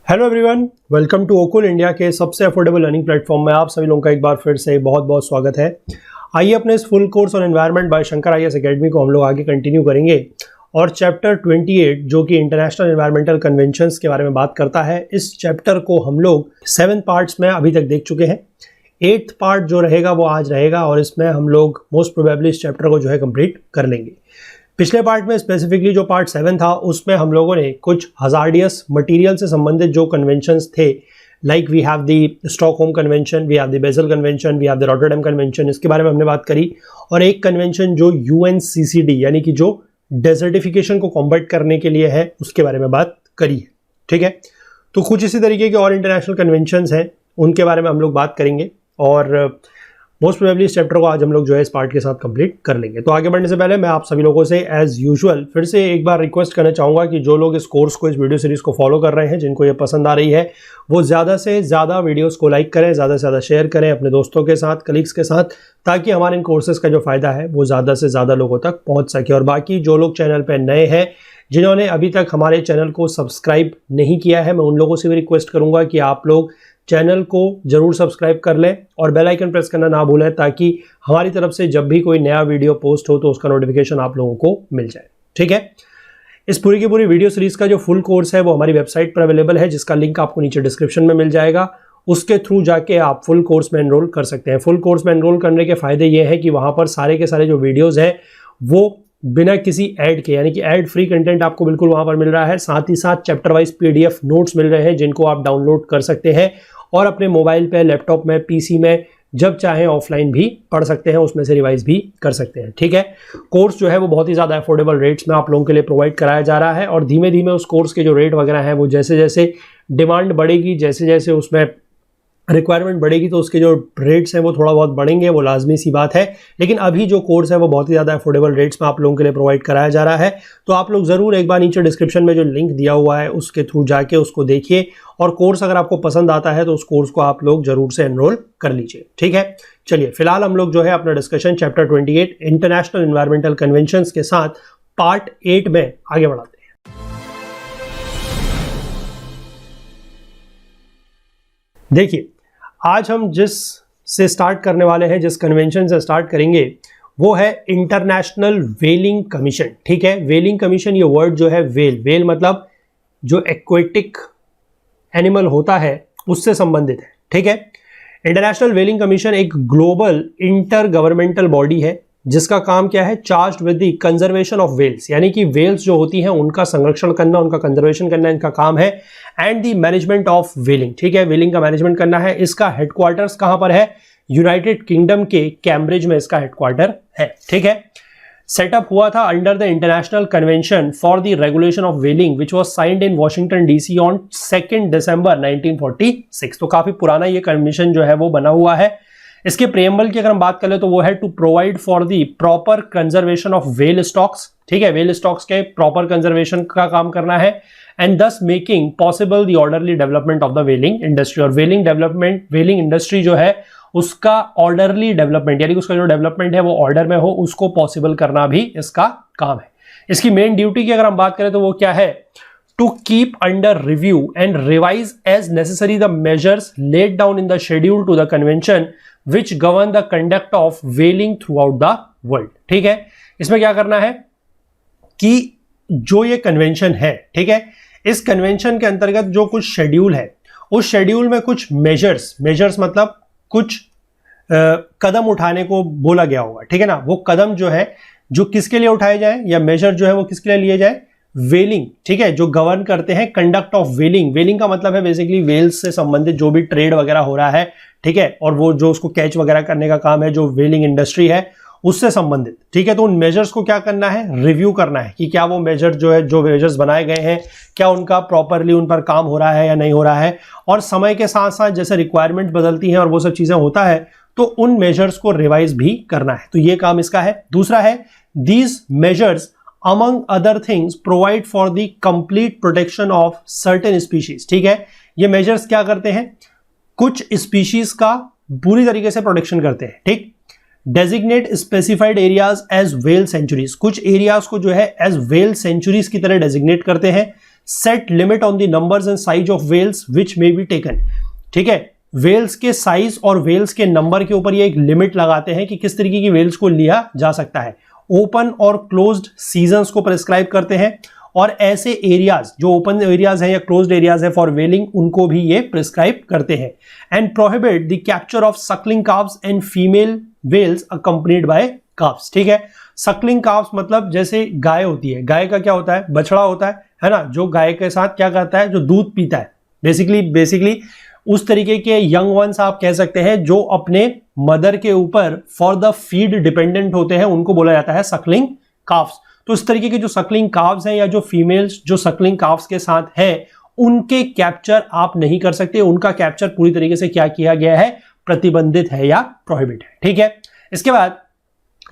Hello everyone, welcome to ओकुल India के सबसे अफोर्डेबल लर्निंग प्लेटफॉर्म में आप सभी लोगों का एक बार फिर से बहुत बहुत स्वागत है। आइए अपने इस full course on environment by Shankar IAS academy को हम लोग आगे कंटिन्यू करेंगे और चैप्टर 28 जो कि इंटरनेशनल एनवायरमेंटल कन्वेंशंस के बारे में बात करता है, इस चैप्टर को हम लोग 7 पार्ट्स में अभी तक देख चुके हैं। 8th पार्ट जो रहेगा वो आज रहेगा और इसमें हम लोग मोस्ट प्रोबेबली इस चैप्टर को जो है कंप्लीट कर लेंगे। पिछले पार्ट में स्पेसिफिकली जो पार्ट 7 था उसमें हम लोगों ने कुछ हजार्डियस मटेरियल से संबंधित जो कन्वेंशंस थे, like we have the Stockholm convention, we have the Basel convention, we have the Rotterdam convention, इसके बारे में हमने बात करी। और एक कन्वेंशन जो UNCCD यानी कि जो डेजर्टिफिकेशन को कॉम्बैट करने के लिए है उसके बारे में बात करी है। ठीक है, तो कुछ इसी तरीके के और इंटरनेशनल कन्वेंशंस हैं, उनके बारे में हम लोग बात करेंगे और मोस्ट प्रोबेबली इस चैप्टर को आज हम लोग जो है इस पार्ट के साथ कंप्लीट कर लेंगे। तो आगे बढ़ने से पहले मैं आप सभी लोगों से एज यूजुअल फिर से एक बार रिक्वेस्ट करना चाहूँगा कि जो लोग इस कोर्स को, इस वीडियो सीरीज को फॉलो कर रहे हैं, जिनको ये पसंद आ रही है, वो ज़्यादा से ज़्यादा वीडियोस को लाइक करें, ज़्यादा से ज़्यादा शेयर करें अपने दोस्तों के साथ, कलीग्स के साथ, ताकि हमारे इन कोर्सेज़ का जो फ़ायदा है वो ज़्यादा से ज़्यादा लोगों तक पहुँच सके। और बाकी जो लोग चैनल पर नए हैं, जिन्होंने अभी तक हमारे चैनल को सब्सक्राइब नहीं किया है, मैं उन लोगों से भी रिक्वेस्ट करूँगा कि आप लोग चैनल को जरूर सब्सक्राइब कर लें और बेल आइकन प्रेस करना ना भूलें, ताकि हमारी तरफ से जब भी कोई नया वीडियो पोस्ट हो तो उसका नोटिफिकेशन आप लोगों को मिल जाए। ठीक है, इस पूरी की पूरी वीडियो सीरीज का जो फुल कोर्स है वो हमारी वेबसाइट पर अवेलेबल है, जिसका लिंक आपको नीचे डिस्क्रिप्शन में मिल जाएगा। उसके थ्रू जाके आप फुल कोर्स में एनरोल कर सकते हैं। फुल कोर्स में एनरोल करने के फायदे ये हैं कि वहाँ पर सारे के सारे जो वीडियोज़ हैं वो बिना किसी ऐड के, यानी कि ऐड फ्री कंटेंट आपको बिल्कुल वहाँ पर मिल रहा है। साथ ही साथ चैप्टर वाइज PDF नोट्स मिल रहे हैं, जिनको आप डाउनलोड कर सकते हैं और अपने मोबाइल पे, लैपटॉप में, PC में जब चाहें ऑफलाइन भी पढ़ सकते हैं, उसमें से रिवाइज भी कर सकते हैं। ठीक है, कोर्स जो है वो बहुत ही ज़्यादा अफोर्डेबल रेट्स में आप लोगों के लिए प्रोवाइड कराया जा रहा है और धीमे धीमे उस कोर्स के जो रेट वगैरह हैं वो जैसे जैसे डिमांड बढ़ेगी, जैसे जैसे उसमें रिक्वायरमेंट बढ़ेगी तो उसके जो रेट्स हैं वो थोड़ा बहुत बढ़ेंगे, वो लाजमी सी बात है। लेकिन अभी जो कोर्स है वो बहुत ही ज़्यादा अफोर्डेबल रेट्स में आप लोगों के लिए प्रोवाइड कराया जा रहा है। तो आप लोग ज़रूर एक बार नीचे डिस्क्रिप्शन में जो लिंक दिया हुआ है उसके थ्रू जाके उसको देखिए और कोर्स अगर आपको पसंद आता है तो उस कोर्स को आप लोग जरूर से एनरोल कर लीजिए। ठीक है, चलिए फिलहाल हम लोग जो है अपना discussion chapter 28 international environmental conventions के साथ पार्ट 8 में आगे बढ़ाते हैं। देखिए, आज हम जिस से स्टार्ट करने वाले हैं, जिस कन्वेंशन से स्टार्ट करेंगे वो है इंटरनेशनल व्हेलिंग कमीशन। ठीक है, व्हेलिंग कमीशन, ये वर्ड जो है वेल मतलब जो एक्वेटिक एनिमल होता है उससे संबंधित है। ठीक है, इंटरनेशनल व्हेलिंग कमीशन एक ग्लोबल इंटर गवर्नमेंटल बॉडी है जिसका काम क्या है, charged with the conservation of whales, यानी कि व्हेल्स जो होती हैं उनका संरक्षण करना, उनका कंजर्वेशन करना इनका काम है। एंड द मैनेजमेंट ऑफ व्हेलिंग, ठीक है, व्हेलिंग का मैनेजमेंट करना है। इसका हेडक्वार्टर्स कहां पर है, यूनाइटेड किंगडम के कैम्ब्रिज में इसका हेडक्वार्टर है। ठीक है, सेटअप हुआ था under the international convention for the regulation of व्हेलिंग which was signed in Washington DC on 2 दिसंबर 1946। तो काफी पुराना ये कमीशन जो है वो बना हुआ है। इसके प्रेम्बल की अगर हम बात करें तो वो है to provide for the proper conservation of whale stocks. ठीक है, व्हेल स्टॉक्स के प्रॉपर कंजर्वेशन का काम करना है and thus making possible the orderly development of the whaling industry. और व्हेलिंग इंडस्ट्री जो है उसका ऑर्डरली डेवलपमेंट, यानी उसका जो डेवलपमेंट है वो ऑर्डर में हो, उसको पॉसिबल करना भी इसका काम है। इसकी मेन ड्यूटी की अगर हम बात करें तो वो क्या है, to keep under review and revise as necessary the measures laid down in the schedule to the convention which govern the conduct of whaling throughout the world. ठीक है, इसमें क्या करना है कि जो ये कन्वेंशन है, ठीक है, इस कन्वेंशन के अंतर्गत जो कुछ शेड्यूल है, उस शेड्यूल में कुछ मेजर्स मतलब कुछ कदम उठाने को बोला गया होगा। ठीक है ना, वो कदम जो है जो किसके लिए उठाए जाए या मेजर जो है वो किसके लिए लिए जाए, व्हेलिंग। ठीक है, जो गवर्न करते हैं कंडक्ट ऑफ व्हेलिंग। व्हेलिंग का मतलब है बेसिकली व्हेल्स से संबंधित जो भी ट्रेड वगैरह हो रहा है, ठीक है, और वो जो उसको कैच वगैरह करने का काम है, जो व्हेलिंग इंडस्ट्री है उससे संबंधित। ठीक है, तो उन मेजर्स को क्या करना है, रिव्यू करना है कि क्या वो मेजर जो है, जो मेजर्स बनाए गए हैं, क्या उनका प्रॉपरली उन पर काम हो रहा है या नहीं हो रहा है। और समय के साथ साथ जैसे रिक्वायरमेंट बदलती हैं और वो सब चीजें होता है तो उन मेजर्स को रिवाइज भी करना है। तो ये काम इसका है। दूसरा है, these measures among other things provide for the complete protection of certain species। ठीक है, ये मेजर्स क्या करते हैं, कुछ स्पीशीज का पूरी तरीके से प्रोटेक्शन करते हैं। ठीक, designate specified areas as whale sanctuaries, कुछ एरियाज को जो है एज व्हेल सेंचुरीज की तरह डेजिग्नेट करते हैं। Set limit on the numbers and size of whales which may be taken. ठीक है, व्हेल्स के साइज और व्हेल्स के नंबर के ऊपर ये एक लिमिट लगाते हैं कि किस तरीके की व्हेल्स को लिया जा सकता है। ओपन और क्लोज्ड सीजन्स को प्रिस्क्राइब करते हैं, और ऐसे एरियाज जो ओपन एरियाज हैं या क्लोज्ड एरियाज हैं फॉर व्हेलिंग, उनको भी ये प्रिस्क्राइब करते हैं। And prohibit the capture of Suckling calves and female whales accompanied by calves. ठीक है, सकलिंग काव्स मतलब जैसे गाय होती है, गाय का क्या होता है, बछड़ा होता है ना, जो गाय के साथ क्या करता है, जो दूध पीता है। बेसिकली उस तरीके के यंग वंस आप कह सकते हैं जो अपने मदर के ऊपर फॉर द फीड डिपेंडेंट होते हैं, उनको बोला जाता है सकलिंग काव्स। तो इस तरीके के जो सकलिंग काव्स हैं या जो फीमेल्स जो सकलिंग काव्स के साथ हैं, उनके कैप्चर आप नहीं कर सकते। उनका कैप्चर पूरी तरीके से क्या किया गया है, प्रतिबंधित है या प्रोहिबिट है। ठीक है, इसके बाद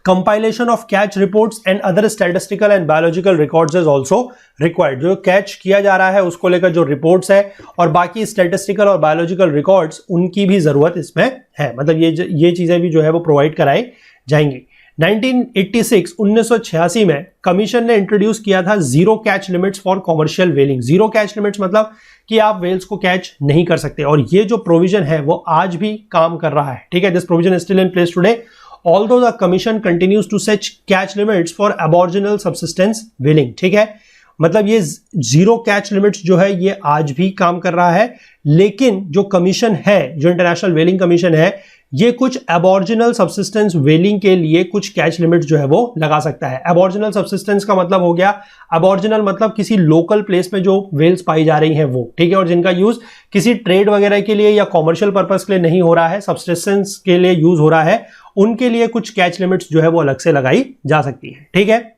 compilation of catch reports and other statistical and biological records is also required। जो कैच किया जा रहा है उसको लेकर जो रिपोर्ट्स है और बाकी स्टैटिस्टिकल और बायोलॉजिकल रिकॉर्ड्स, उनकी भी जरूरत इसमें है। मतलब ये चीजें भी जो है वो प्रोवाइड कराई जाएंगी। 1986 में कमीशन ने इंट्रोड्यूस किया था zero catch limits for commercial व्हेलिंग। Zero catch limits मतलब कि आप व्हेल्स को कैच नहीं कर सकते, और ये जो प्रोविजन है वो आज भी काम कर रहा है। ठीक है, this provision is still in place today, although the commission continues to set catch limits for aboriginal subsistence whaling। ठीक है, मतलब ये जीरो कैच लिमिट्स जो है ये आज भी काम कर रहा है, लेकिन जो कमीशन है, जो इंटरनेशनल व्हेलिंग कमीशन है, ये कुछ एबॉर्जिनल सबसिस्टेंस व्हेलिंग के लिए कुछ कैच लिमिट्स जो है वो लगा सकता है। एबॉर्जिनल सबसिस्टेंस का मतलब हो गया, एबॉर्जिनल मतलब किसी लोकल प्लेस में जो व्हेल्स पाई जा रही हैं वो। ठीक है, और जिनका यूज किसी ट्रेड वगैरह के लिए या कॉमर्शियल पर्पस के लिए नहीं हो रहा है, सबसिस्टेंस के लिए यूज हो रहा है, उनके लिए कुछ कैच लिमिट्स जो है वो अलग से लगाई जा सकती है। ठीक है,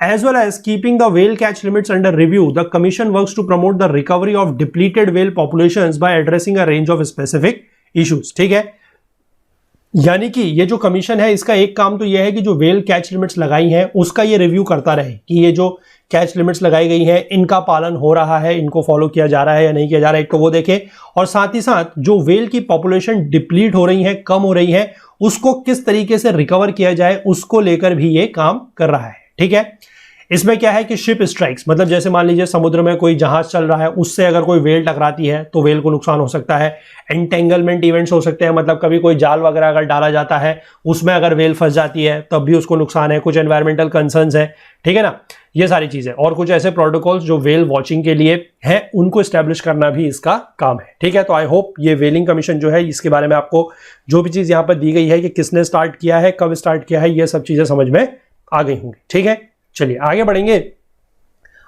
as well as keeping the whale catch limits under review, the commission works to promote the recovery of depleted whale populations by addressing a range of specific issues। ठीक है, यानी कि ये जो कमीशन है इसका एक काम तो ये है कि जो व्हेल कैच लिमिट्स लगाई हैं उसका ये रिव्यू करता रहे कि ये जो कैच लिमिट्स लगाई गई हैं इनका पालन हो रहा है, इनको फॉलो किया जा रहा है या नहीं किया जा रहा है, एक तो वो देखे, और साथ ही साथ जो व्हेल की पॉपुलेशन डिप्लीट हो रही है, कम हो रही है, उसको किस तरीके से रिकवर किया जाए उसको लेकर भी ये काम कर रहा है। ठीक है, इसमें क्या है कि शिप स्ट्राइक्स, मतलब जैसे मान लीजिए समुद्र में कोई जहाज चल रहा है, उससे अगर कोई व्हेल टकराती है तो व्हेल को नुकसान हो सकता है। एंटेंगलमेंट इवेंट्स हो सकते हैं, मतलब कभी कोई जाल वगैरह अगर डाला जाता है उसमें अगर व्हेल फंस जाती है तब भी उसको नुकसान है। कुछ एनवायरमेंटल कंसर्न्स है, ठीक है ना, ये सारी चीजें, और कुछ ऐसे प्रोटोकॉल्स जो व्हेल वॉचिंग के लिए है, उनको स्टैब्लिश करना भी इसका काम है। ठीक है, तो आई होप ये व्हेलिंग कमीशन जो है इसके बारे में आपको जो भी चीज यहाँ पर दी गई है कि किसने स्टार्ट किया है, कब स्टार्ट किया है, ये सब चीजें समझ में आ गई होंगी। ठीक है, चलिए आगे बढ़ेंगे।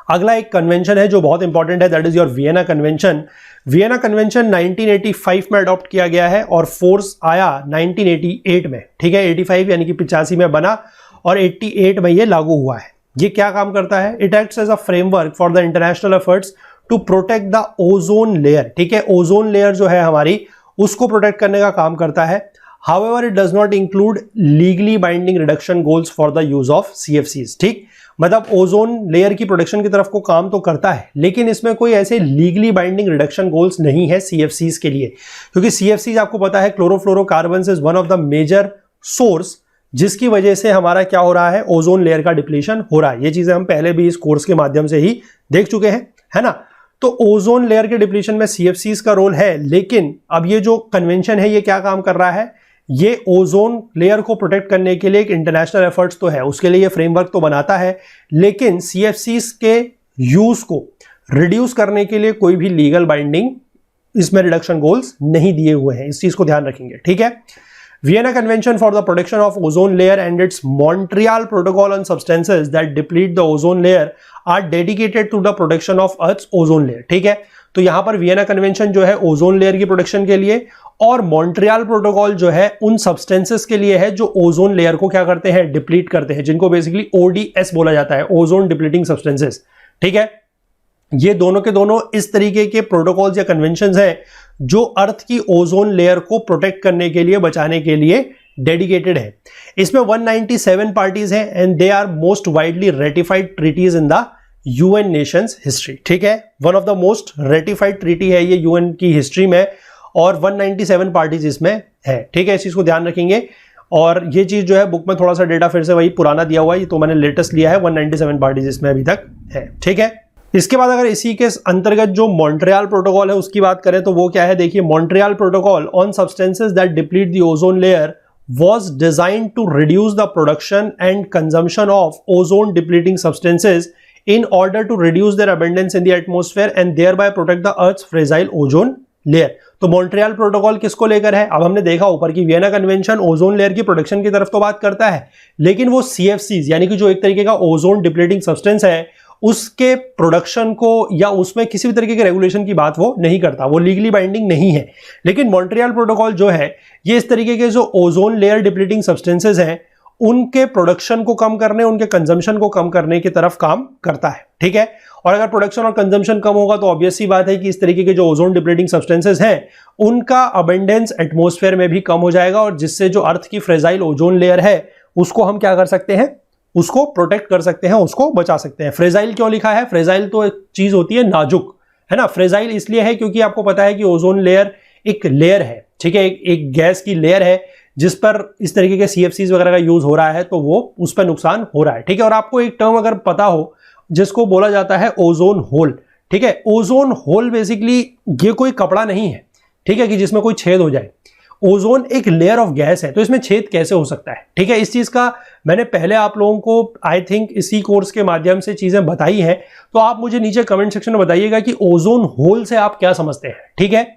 अगला एक कन्वेंशन है जो बहुत इंपॉर्टेंट है, that is your Vienna convention. Vienna convention 1985 में अडॉप्ट किया गया है और फोर्स आया 1988 में। ठीक है, 85 यानी कि 85 में बना और 88 में ये लागू हुआ है। ये क्या काम करता है, it acts as a framework for the international efforts to protect the ozone layer. ठीक है, ओजोन लेयर जो है हमारी, उसको प्रोटेक्ट करने का काम करता है। However, it does not include legally binding reduction goals for the use of CFCs। ठीक, मतलब ओजोन लेयर की प्रोटेक्शन की तरफ को काम तो करता है, लेकिन इसमें कोई ऐसे लीगली बाइंडिंग रिडक्शन गोल्स नहीं है CFCs के लिए, क्योंकि CFCs आपको पता है chlorofluorocarbons is one of the major source, जिसकी वजह से हमारा क्या हो रहा है, ओजोन लेयर का डिप्लीशन हो रहा है। ये चीजें हम पहले भी इस कोर्स के माध्यम से ही देख चुके हैं, है ना। तो ओजोन लेयर के डिप्लीशन में CFCs का रोल है, लेकिन अब ये जो कन्वेंशन है ये क्या काम कर रहा है, ये ओजोन लेयर को प्रोटेक्ट करने के लिए एक इंटरनेशनल एफर्ट्स तो है, उसके लिए ये फ्रेमवर्क तो बनाता है, लेकिन CFCs के यूज को रिड्यूस करने के लिए कोई भी लीगल बाइंडिंग इसमें रिडक्शन गोल्स नहीं दिए हुए हैं। इस चीज को ध्यान रखेंगे। ठीक है, Vienna Convention for the Protection of Ozone Layer and its Montreal Protocol on Substances that Deplete the Ozone Layer are dedicated to the protection of Earth's ozone layer। ठीक है, तो यहां पर वियना कन्वेंशन जो है ओजोन लेयर की protection के लिए, और मॉन्ट्रियल प्रोटोकॉल जो है उन सब्सटेंसेस के लिए है जो ओजोन लेयर को क्या करते हैं, डिप्लीट करते हैं, जिनको बेसिकली ODS बोला जाता है, ओजोन डिप्लीटिंग सब्सटेंसेस। ठीक है, ये दोनों के दोनों इस तरीके के प्रोटोकॉल्स या कन्वेंशंस हैं जो अर्थ की ओजोन लेयर को प्रोटेक्ट करने के लिए, बचाने के लिए डेडिकेटेड है। इसमें 197 पार्टीज हैं and they are most widely ratified treaties in the UN nations history. ठीक है, one of the most ratified treaty है ये UN की हिस्ट्री में, और 197 पार्टीज इसमें है। ठीक है, इस चीज को ध्यान रखेंगे। और ये चीज जो है बुक में थोड़ा सा डेटा फिर से वही पुराना दिया हुआ है, ये तो मैंने लेटेस्ट लिया है, 197 पार्टीज इसमें अभी तक है। ठीक है, इसके बाद अगर इसी के अंतर्गत जो मॉन्ट्रियल प्रोटोकॉल है उसकी बात करें तो वो क्या है, देखिए, Montreal protocol on substances that deplete the ozone layer was designed to reduce the production and consumption of ozone depleting substances in order to reduce their abundance in the atmosphere and thereby protect the earth's fragile ozone layer। तो Montreal protocol किसको लेकर है? अब हमने देखा ऊपर की Vienna convention ozone layer की प्रोटेक्शन की तरफ तो बात करता है, लेकिन वो CFCs यानी कि जो एक तरीके का ओजोन डिप्लीटिंग सब्सटेंस है उसके प्रोडक्शन को या उसमें किसी भी तरीके के रेगुलेशन की बात वो नहीं करता, वो लीगली बाइंडिंग नहीं है। लेकिन मॉन्ट्रियल प्रोटोकॉल जो है ये इस तरीके के जो ओजोन लेयर डिप्लीटिंग सब्सटेंसेस हैं उनके प्रोडक्शन को कम करने, उनके कंजम्पशन को कम करने की तरफ काम करता है, ठीक है। और अगर प्रोडक्शन और कंजम्पशन कम होगा तो ऑब्वियस सी बात है कि इस तरीके के जो ओजोन डिप्लीटिंग सब्सटेंसेस हैं उनका अबंडेंस एटमॉस्फेयर में भी कम हो जाएगा और जिससे जो अर्थ की फ्रेजाइल ओजोन लेयर है उसको हम क्या कर सकते हैं, उसको प्रोटेक्ट कर सकते हैं, उसको बचा सकते हैं। फ्रेजाइल क्यों लिखा है? फ्रेजाइल तो एक चीज होती है नाजुक, है ना। फ्रेजाइल इसलिए है क्योंकि आपको पता है कि ओजोन लेयर एक लेयर है, ठीक है, एक गैस की लेयर है जिस पर इस तरीके के CFCs वगैरह का यूज हो रहा है तो वो उस पर नुकसान हो रहा है, ठीक है। और आपको एक टर्म अगर पता हो जिसको बोला जाता है ओजोन होल, ठीक है। ओजोन होल बेसिकली ये कोई कपड़ा नहीं है, ठीक है, कि जिसमें कोई छेद हो जाए। ओजोन एक लेयर ऑफ गैस है, तो इसमें छेद कैसे हो सकता है, ठीक है। इस चीज का मैंने पहले आप लोगों को आई थिंक इसी कोर्स के माध्यम से चीजें बताई हैं, तो आप मुझे नीचे कमेंट सेक्शन में बताइएगा कि ओजोन होल से आप क्या समझते हैं, ठीक है।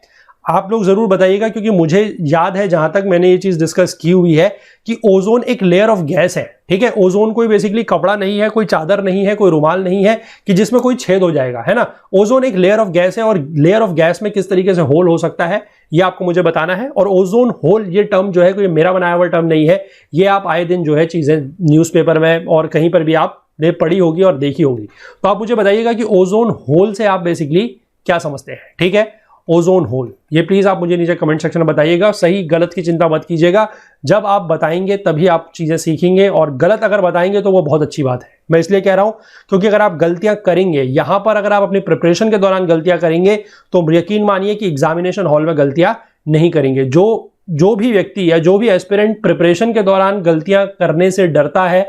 आप लोग जरूर बताइएगा क्योंकि मुझे याद है जहां तक मैंने ये चीज डिस्कस की हुई है कि ओजोन एक लेयर ऑफ गैस है, ठीक है। ओजोन कोई बेसिकली कपड़ा नहीं है, कोई चादर नहीं है, कोई रुमाल नहीं है कि जिसमें कोई छेद हो जाएगा, है ना। ओजोन एक लेयर ऑफ गैस है और लेयर ऑफ गैस में किस तरीके से होल हो सकता है ये आपको मुझे बताना है। और ओजोन होल ये टर्म जो है कोई मेरा बनाया हुआ टर्म नहीं है, ये आप आए दिन जो है चीजें न्यूज़पेपर में और कहीं पर भी आपने पढ़ी होगी और देखी होगी। तो आप मुझे बताइएगा कि ओजोन होल से आप बेसिकली क्या समझते हैं, ठीक है। ओजोन होल ये प्लीज आप मुझे नीचे कमेंट सेक्शन में बताइएगा। सही गलत की चिंता मत कीजिएगा, जब आप बताएंगे तभी आप चीजें सीखेंगे, और गलत अगर बताएंगे तो वो बहुत अच्छी बात है। मैं इसलिए कह रहा हूं क्योंकि अगर आप गलतियां करेंगे यहां पर, अगर आप अपनी प्रिपरेशन के दौरान गलतियां करेंगे तो यकीन मानिए कि एग्जामिनेशन हॉल में गलतियां नहीं करेंगे। जो भी व्यक्ति या जो भी एस्पिरेंट प्रिपरेशन के दौरान गलतियां करने से डरता है,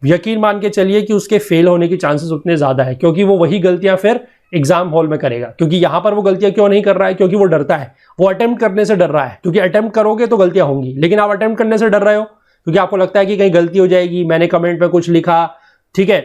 यकीन मान के चलिए कि उसके फेल होने की चांसेस उतने ज्यादा है, क्योंकि वो वही गलतियां फिर एग्जाम हॉल में करेगा। क्योंकि यहां पर वो गलतियां क्यों नहीं कर रहा है? क्योंकि वो डरता है, वो अटेम्प्ट करने से डर रहा है। क्योंकि अटेम्प्ट करोगे तो गलतियां होंगी, लेकिन आप अटेम्प्ट करने से डर रहे हो क्योंकि आपको लगता है कि कहीं गलती हो जाएगी, मैंने कमेंट में कुछ लिखा, ठीक है,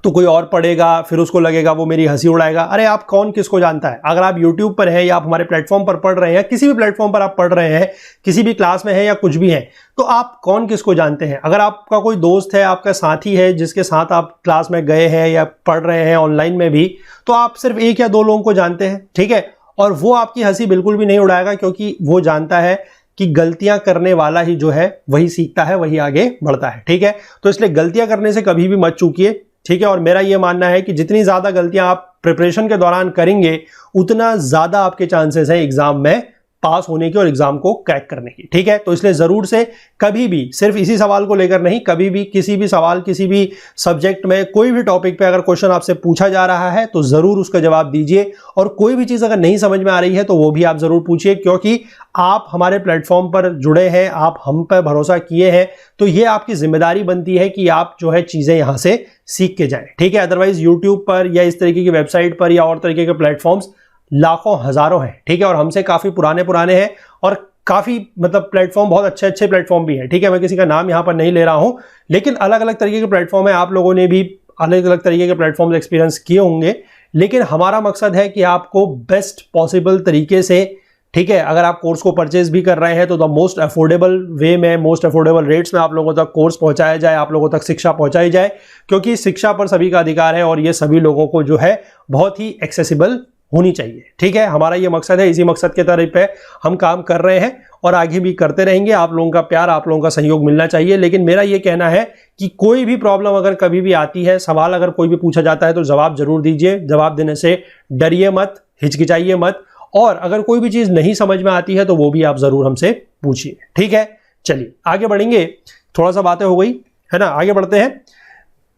तो कोई और पढ़ेगा, फिर उसको लगेगा वो मेरी हंसी उड़ाएगा। अरे आप कौन किसको जानता है? अगर आप YouTube पर हैं या आप हमारे प्लेटफॉर्म पर पढ़ रहे हैं, किसी भी प्लेटफॉर्म पर आप पढ़ रहे हैं, किसी भी क्लास में हैं या कुछ भी हैं, तो आप कौन किसको जानते हैं? अगर आपका कोई दोस्त है, आपका साथी है जिसके साथ आप क्लास में गए हैं या पढ़ रहे हैं ऑनलाइन में भी, तो आप सिर्फ एक या दो लोगों को जानते हैं, ठीक है। और वो आपकी हंसी बिल्कुल भी नहीं उड़ाएगा क्योंकि वो जानता है कि गलतियां करने वाला ही जो है वही सीखता है, वही आगे बढ़ता है, ठीक है। तो इसलिए गलतियां करने से कभी भी मत चूकिए, ठीक है। और मेरा यह मानना है कि जितनी ज्यादा गलतियां आप प्रिपरेशन के दौरान करेंगे उतना ज्यादा आपके चांसेस हैं एग्जाम में पास होने की और एग्जाम को क्रैक करने की, ठीक है। तो इसलिए जरूर से कभी भी, सिर्फ इसी सवाल को लेकर नहीं, कभी भी किसी भी सवाल, किसी भी सब्जेक्ट में, कोई भी टॉपिक पे अगर क्वेश्चन आपसे पूछा जा रहा है तो जरूर उसका जवाब दीजिए। और कोई भी चीज अगर नहीं समझ में आ रही है तो वो भी आप जरूर पूछिए, क्योंकि आप हमारे प्लेटफॉर्म पर जुड़े हैं, आप हम पर भरोसा किए हैं, तो ये आपकी जिम्मेदारी बनती है कि आप जो है चीजें यहां से सीख के जाएं, ठीक है। अदरवाइज यूट्यूब पर या इस तरीके की वेबसाइट पर या और तरीके के प्लेटफॉर्म्स लाखों हजारों हैं, ठीक है। और हमसे काफी पुराने हैं और काफी मतलब प्लेटफॉर्म बहुत अच्छे प्लेटफॉर्म भी हैं, ठीक है। मैं किसी का नाम यहां पर नहीं ले रहा हूं, लेकिन अलग अलग तरीके के प्लेटफॉर्म है। आप लोगों ने भी अलग अलग तरीके के प्लेटफॉर्म एक्सपीरियंस किए होंगे, लेकिन हमारा मकसद है कि आपको बेस्ट पॉसिबल तरीके से, ठीक है, अगर आप कोर्स को परचेज भी कर रहे हैं तो द मोस्ट अफोर्डेबल वे में, मोस्ट अफोर्डेबल रेट्स में आप लोगों तक कोर्स पहुंचाया जाए, आप लोगों तक शिक्षा पहुंचाई जाए, क्योंकि शिक्षा पर सभी का अधिकार है और ये सभी लोगों को जो है बहुत ही एक्सेसिबल होनी चाहिए, ठीक है। हमारा ये मकसद है, इसी मकसद के तरफ पे हम काम कर रहे हैं और आगे भी करते रहेंगे। आप लोगों का प्यार, आप लोगों का सहयोग मिलना चाहिए। लेकिन मेरा ये कहना है कि कोई भी प्रॉब्लम अगर कभी भी आती है, सवाल अगर कोई भी पूछा जाता है तो जवाब जरूर दीजिए। जवाब देने से डरिए मत, हिचकिचाइए मत, और अगर कोई भी चीज नहीं समझ में आती है तो वो भी आप जरूर हमसे पूछिए, ठीक है। चलिए आगे बढ़ेंगे, थोड़ा सा बातें हो गई है ना, आगे बढ़ते हैं।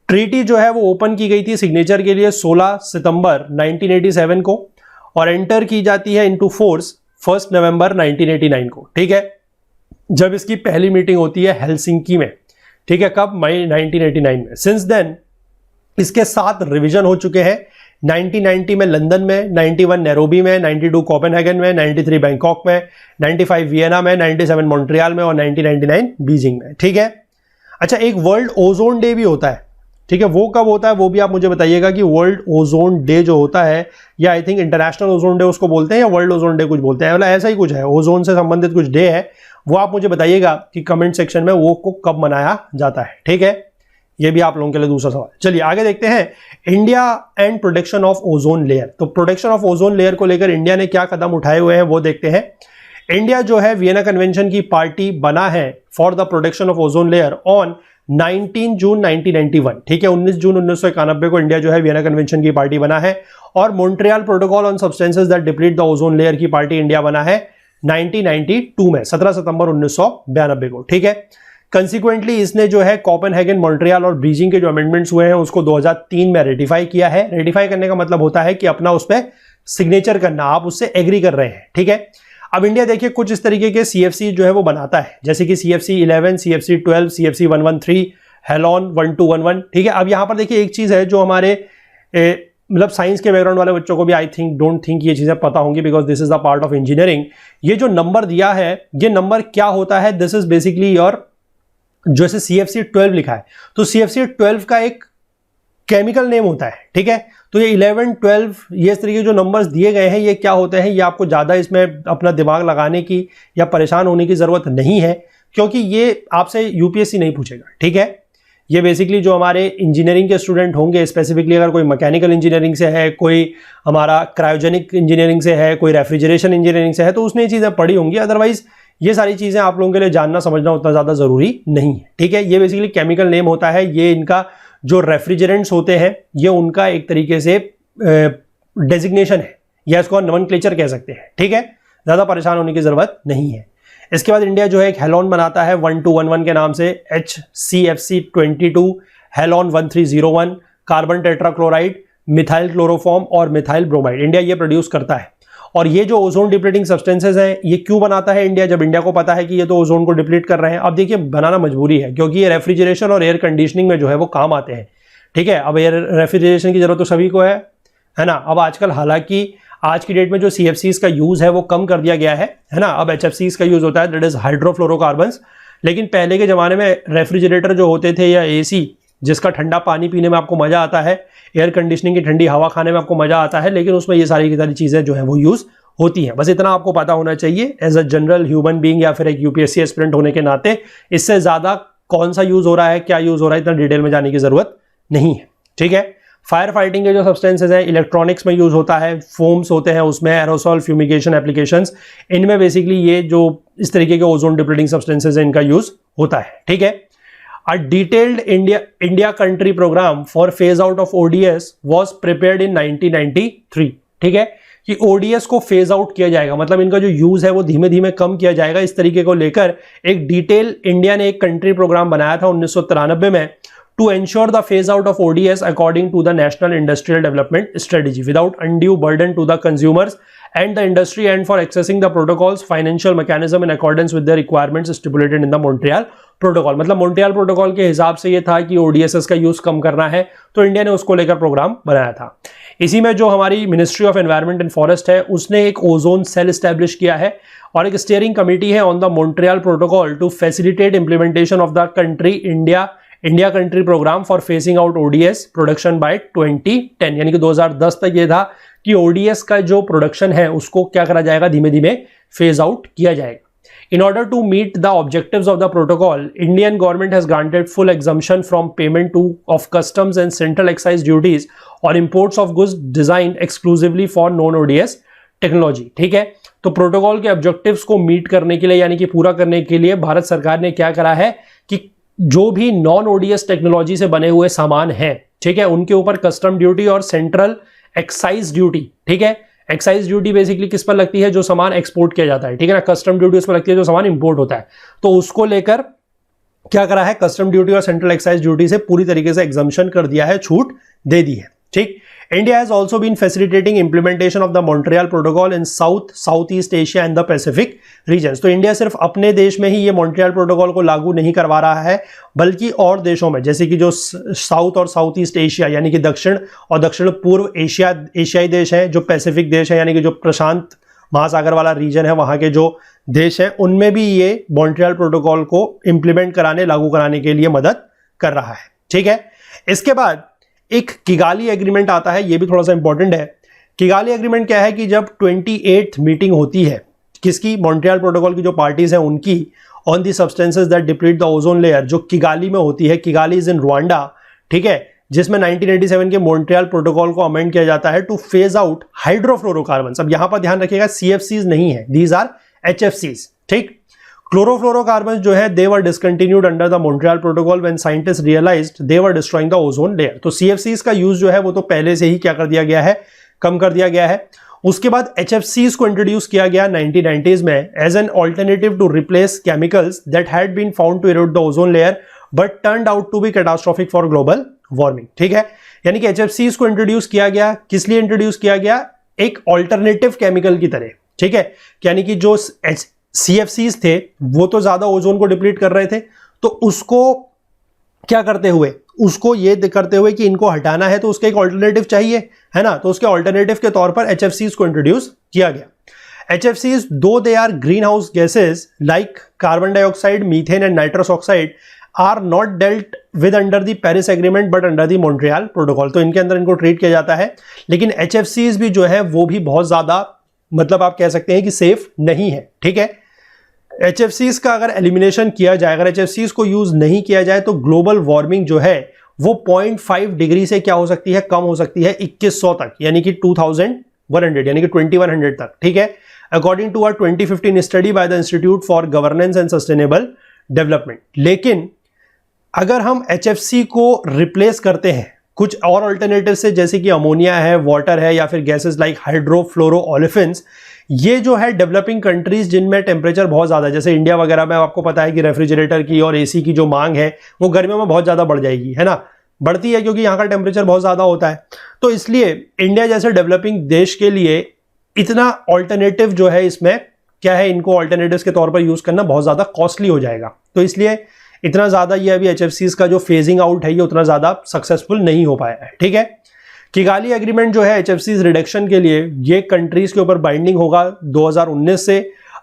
ट्रीटी जो है वो ओपन की गई थी सिग्नेचर के लिए 16 सितंबर 1987 को और एंटर की जाती है इनटू फोर्स 1 नवंबर 1989 को, ठीक है, जब इसकी पहली मीटिंग होती है हेलसिंकी में, ठीक है, कब? मई 1989 में। सिंस देन इसके 7 रिवीजन हो चुके हैं। 1990 में लंदन में, 91 नैरोबी में, 92 कोपेनहेगन में, 93 बैंकॉक में, 95 वियना में, 97 मॉन्ट्रियल में और 1999 बीजिंग में। ठीक है। अच्छा, एक वर्ल्ड ओजोन डे भी होता है। ठीक है, वो कब होता है वो भी आप मुझे बताइएगा कि वर्ल्ड ओजोन डे जो होता है, या I think international ozone day उसको बोलते हैं या वर्ल्ड ओजोन डे कुछ बोलते हैं, मतलब ऐसा ही कुछ है, ओजोन से संबंधित कुछ डे है, वो आप मुझे बताइएगा कि कमेंट सेक्शन में वो को कब मनाया जाता है। ठीक है, ये भी आप लोगों के लिए दूसरा सवाल। चलिए आगे देखते हैं, India and protection of ozone layer. तो प्रोटेक्शन ऑफ ओजोन लेयर को लेकर इंडिया ने क्या कदम उठाए हुए हैं वो देखते हैं। इंडिया जो है वियना कन्वेंशन की पार्टी बना है for the protection of ozone layer on 19 जून 1991। ठीक है, 19 जून 1991 को इंडिया जो है वियना कन्वेंशन की पार्टी बना है, और Montreal protocol on substances that deplete the ozone layer की पार्टी इंडिया बना है 1992 में, 17 सितंबर 1992 को। ठीक है, कंसिक्वेंटली इसने जो है कोपेनहेगन, मॉन्ट्रियल और बीजिंग के जो अमेंडमेंट्स हुए हैं उसको 2003 में रेटिफाई किया है। रेटिफाई करने का मतलब होता है कि अपना उस पर सिग्नेचर करना, आप उससे एग्री कर रहे हैं। ठीक है, अब इंडिया देखिए कुछ इस तरीके के सीएफसी जो है वो बनाता है, जैसे कि CFC 11, CFC 12, CFC 113, हेलॉन 1211। ठीक है, अब यहां पर देखिए एक चीज है जो हमारे मतलब साइंस के बैकग्राउंड वाले बच्चों को भी आई थिंक डोंट थिंक ये चीजें पता होंगी, because this is the part of engineering. ये जो नंबर दिया है, ये नंबर क्या होता है, दिस इज बेसिकली योर, जैसे CFC 12 लिखा है तो CFC 12 का एक केमिकल नेम होता है। ठीक है, तो ये 11, 12 ये इस तरीके के जो नंबर्स दिए गए हैं ये क्या होते हैं, ये आपको ज़्यादा इसमें अपना दिमाग लगाने की या परेशान होने की ज़रूरत नहीं है, क्योंकि ये आपसे UPSC नहीं पूछेगा। ठीक है, ये बेसिकली जो हमारे इंजीनियरिंग के स्टूडेंट होंगे, स्पेसिफिकली अगर कोई मैकेनिकल इंजीनियरिंग से है, कोई हमारा क्रायोजेनिक इंजीनियरिंग से है, कोई रेफ्रिजरेशन इंजीनियरिंग से है, तो उसने ये चीज़ें पढ़ी होंगी। अदरवाइज ये सारी चीज़ें आप लोगों के लिए जानना समझना उतना ज़्यादा ज़रूरी नहीं है। ठीक है, ये बेसिकली केमिकल नेम होता है, ये इनका जो रेफ्रिजरेंट्स होते हैं ये उनका एक तरीके से डेजिग्नेशन है, या इसको नोमेनक्लेचर कह सकते हैं। ठीक है, ज़्यादा परेशान होने की ज़रूरत नहीं है। इसके बाद इंडिया जो है एक हेलॉन बनाता है 1211 के नाम से, HCFC 22, हेलॉन 1301, carbon tetrachloride, methyl chloroform और मिथाइल ब्रोमाइड, इंडिया ये प्रोड्यूस करता है। और ये जो ओजोन डिप्लीटिंग सब्सटेंसेस हैं ये क्यों बनाता है इंडिया, जब इंडिया को पता है कि ये तो ओजोन को डिप्लीट कर रहे हैं। अब देखिए बनाना मजबूरी है, क्योंकि ये रेफ्रिजरेशन और एयर कंडीशनिंग में जो है वो काम आते हैं। ठीक है, अब एयर रेफ्रिजरेशन की जरूरत तो सभी को है ना। अब आजकल हालांकि आज की डेट में जो CFCs का यूज है वो कम कर दिया गया है ना, अब HFCs का यूज होता है, दैट इज हाइड्रोफ्लोरोकार्बन्स। लेकिन पहले के जमाने में रेफ्रिजरेटर जो होते थे या AC, जिसका ठंडा पानी पीने में आपको मजा आता है, एयर कंडीशनिंग की ठंडी हवा खाने में आपको मजा आता है, लेकिन उसमें ये सारी की सारी चीजें जो है वो यूज होती हैं। बस इतना आपको पता होना चाहिए as a general human being या फिर एक UPSC एस्पिरेंट होने के नाते। इससे ज्यादा कौन सा यूज हो रहा है, क्या यूज हो रहा है, इतना डिटेल में जाने की जरूरत नहीं है। ठीक है, फायर फाइटिंग के जो सब्सटेंसेज हैं इलेक्ट्रॉनिक्स में यूज होता है, फोम्स होते हैं उसमें, एरोसॉल फ्यूमिगेशन एप्लीकेशंस, इनमें बेसिकली ये जो इस तरीके के ओजोन डिप्लीटिंग सब्सटेंसेज हैं इनका यूज होता है। ठीक है, A detailed India country program for phase out of ODS was prepared in 1993। ठीक है, कि ODS को फेज आउट किया जाएगा, मतलब इनका जो यूज है वो धीमे धीमे कम किया जाएगा, इस तरीके को लेकर एक डिटेल इंडिया ने एक कंट्री प्रोग्राम बनाया था 1993 में, to ensure the phase out of ODS according to the national industrial development strategy without undue burden to the consumers and the industry, and for accessing the protocols financial mechanism in accordance with the requirements stipulated in the Montreal Protocol। मतलब Montreal Protocol के हिसाब से ये था कि ODSS का use कम करना है, तो इंडिया ने उसको लेकर प्रोग्राम बनाया था। इसी में जो हमारी ministry of environment and forest है उसने एक ओजोन सेल स्टैब्लिश किया है, और एक स्टीयरिंग कमेटी है on the Montreal Protocol to facilitate implementation of the country India country programme for phasing out ODS production by 2010, यानी कि 2010 तक ये था कि ODS का जो प्रोडक्शन है उसको क्या करा जाएगा, धीमे धीमे फेज आउट किया जाएगा। In order to meet the objectives of the protocol, Indian government has granted full exemption from payment of customs and central excise duties on imports of goods designed exclusively for non-ODS technology। ठीक है, तो protocol के objectives को meet करने के लिए, यानी कि पूरा करने के लिए, भारत सरकार ने क्या करा है कि जो भी नॉन ODS टेक्नोलॉजी से बने हुए सामान हैं, ठीक है, उनके ऊपर कस्टम ड्यूटी और सेंट्रल एक्साइज ड्यूटी, ठीक है, एक्साइज ड्यूटी बेसिकली किस पर लगती है, जो सामान एक्सपोर्ट किया जाता है, ठीक है ना, कस्टम ड्यूटी उस पर लगती है जो सामान इंपोर्ट होता है, तो उसको लेकर क्या करा है, कस्टम ड्यूटी और सेंट्रल एक्साइज ड्यूटी से पूरी तरीके से एग्जम्पशन कर दिया है, छूट दे दी है। ठीक, India has also been facilitating implementation of the Montreal Protocol in South East Asia and the Pacific regions. तो इंडिया सिर्फ अपने देश में ही ये मॉन्ट्रियल प्रोटोकॉल को लागू नहीं करवा रहा है, बल्कि और देशों में, जैसे कि जो साउथ और साउथ ईस्ट एशिया यानी कि दक्षिण और दक्षिण पूर्व एशियाई देश हैं, जो पैसिफिक देश हैं यानी कि जो प्रशांत महासागर वाला रीजन है, वहां के जो देश हैं, उनमें भी ये मॉन्ट्रियल प्रोटोकॉल को इंप्लीमेंट कराने, लागू कराने के लिए मदद कर रहा है। ठीक है, इसके बाद एक किगाली एग्रीमेंट आता है, ये भी थोड़ा सा इंपॉर्टेंट है। किगाली एग्रीमेंट क्या है कि जब 28th मीटिंग होती है किसकी, मॉन्ट्रियल प्रोटोकॉल की जो पार्टीज हैं उनकी, on the substances that deplete the ozone layer, जो किगाली में होती है, किगाली इज इन रुवांडा, ठीक है, जिसमें 1987 के मॉन्ट्रियल प्रोटोकॉल को अमेंड किया जाता है टू फेज आउट हाइड्रोफ्लोरोकार्बन्स। अब यहां पर ध्यान रखिएगा CFCs नहीं है, दीज आर HFCs। ठीक, क्लोरोफ्लोरोकार्बन्स जो है they were discontinued under the Montreal protocol when scientist realised they were destroying the ozone layer. तो CFCs का यूज जो है वो तो पहले से ही क्या कर दिया गया है, कम कर दिया गया है। उसके बाद HFCs को इंट्रोड्यूस किया गया 1990s में as an alternative to replace chemicals that had been found to erode the ozone layer but turned out to be catastrophic for global warming. ठीक है, यानी कि HFCs को इंट्रोड्यूस किया गया, किस लिए इंट्रोड्यूस किया गया, एक ऑल्टरनेटिव केमिकल की तरह। ठीक है, यानी कि जो CFCs थे वो तो ज्यादा ओजोन को डिप्लीट कर रहे थे, तो उसको क्या करते हुए, उसको ये करते हुए कि इनको हटाना है तो उसका एक ऑल्टरनेटिव चाहिए, है ना, तो उसके ऑल्टरनेटिव के तौर पर HFCs को इंट्रोड्यूस किया गया। HFCs though they are green house gases like carbon dioxide, methane and nitrous oxide are not dealt with under the Paris agreement but under the Montreal Protocol. तो इनके अंदर इनको ट्रीट किया जाता है, लेकिन HFCs भी जो है वो भी बहुत ज्यादा, मतलब आप कह सकते हैं कि सेफ नहीं है। ठीक है, HFCs का अगर एलिमिनेशन किया जाए, अगर HFCs को यूज नहीं किया जाए तो ग्लोबल वार्मिंग जो है वो 0.5 डिग्री से क्या हो सकती है, कम हो सकती है 2100 तक, यानी कि 2100 यानी कि 2100 तक। ठीक है, according to our 2015 study by the institute for governance and sustainable development. लेकिन अगर हम HFC को रिप्लेस करते हैं कुछ और अल्टरनेटिव से, जैसे कि अमोनिया है, वाटर है, या फिर गैसेस लाइक हाइड्रोफ्लोरोओलेफिन्स, ये जो है डेवलपिंग कंट्रीज जिनमें टेम्परेचर बहुत ज्यादा है, जैसे इंडिया वगैरह में आपको पता है कि रेफ्रिजरेटर की और AC की जो मांग है वो गर्मियों में बहुत ज्यादा बढ़ जाएगी, है ना, बढ़ती है क्योंकि यहाँ का टेम्परेचर बहुत ज्यादा होता है। तो इसलिए इंडिया जैसे डेवलपिंग देश के लिए इतना ऑल्टरनेटिव जो है, इसमें क्या है, इनको ऑल्टरनेटिव्स के तौर पर यूज करना बहुत ज्यादा कॉस्टली हो जाएगा। तो इसलिए इतना ज्यादा ये अभी HFCs का जो फेजिंग आउट है ये उतना ज्यादा सक्सेसफुल नहीं हो पाया है। ठीक है, किगाली एग्रीमेंट जो है HFCs रिडक्शन के लिए ये कंट्रीज के ऊपर बाइंडिंग होगा 2019 से।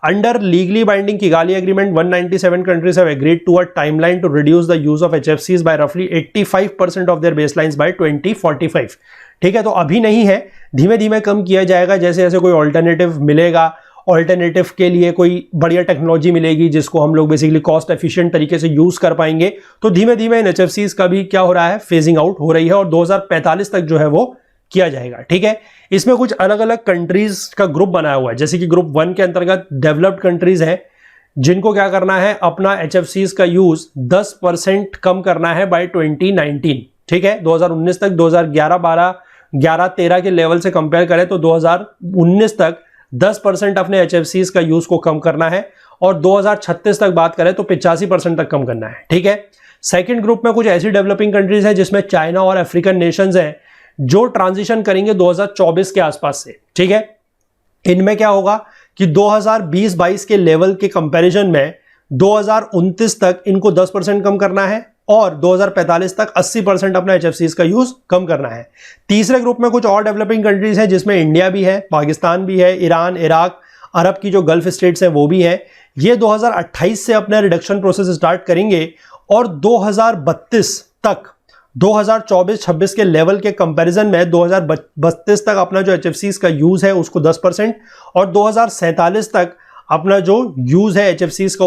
Under legally binding Kigali agreement 197 countries have agreed to a timeline to reduce the use of HFCs by रफली 85% ऑफ देयर बेसलाइंस बाय 2045। ठीक है, तो अभी नहीं है, धीमे धीमे कम किया जाएगा जैसे जैसे कोई ऑल्टरनेटिव मिलेगा, ऑल्टरनेटिव के लिए कोई बढ़िया टेक्नोलॉजी मिलेगी जिसको हम लोग बेसिकली कॉस्ट एफिशिएंट तरीके से यूज कर पाएंगे, तो धीमे धीमे इन HFCs का भी क्या हो रहा है, फेजिंग आउट हो रही है, और 2045 तक जो है वो किया जाएगा। ठीक है, इसमें कुछ अलग अलग कंट्रीज का ग्रुप बनाया हुआ है, जैसे कि ग्रुप 1 के अंतर्गत डेवलप्ड कंट्रीज हैं जिनको क्या करना है, अपना HFCs का यूज 10% कम करना है बाय 2019। ठीक है, 2019 तक 2011-12, 11-13 के लेवल से कंपेयर करें तो 2019 तक 10% अपने HFCs का यूज को कम करना है, और 2036 तक बात करें तो 85% तक कम करना है। ठीक है, सेकंड ग्रुप में कुछ ऐसी डेवलपिंग कंट्रीज हैं जिसमें चाइना और अफ्रीकन नेशंस हैं जो ट्रांजिशन करेंगे 2024 के आसपास से। ठीक है, इनमें क्या होगा कि 2020-22 के लेवल के कंपैरिजन में 2029 तक इनको 10% कम करना है, और 2045 तक 80% अपना HFCs का यूज कम करना है। तीसरे ग्रुप में कुछ और डेवलपिंग कंट्रीज हैं जिसमें इंडिया भी है, पाकिस्तान भी है, ईरान, इराक, अरब की जो गल्फ स्टेट्स हैं वो भी हैं। ये 2028 से अपना रिडक्शन प्रोसेस स्टार्ट करेंगे, और 2032 तक 2024-26 के लेवल के कंपैरिजन में 2032 तक अपना जो HFCs का यूज है उसको 10%, और 2047 तक अपना जो यूज है HFCs का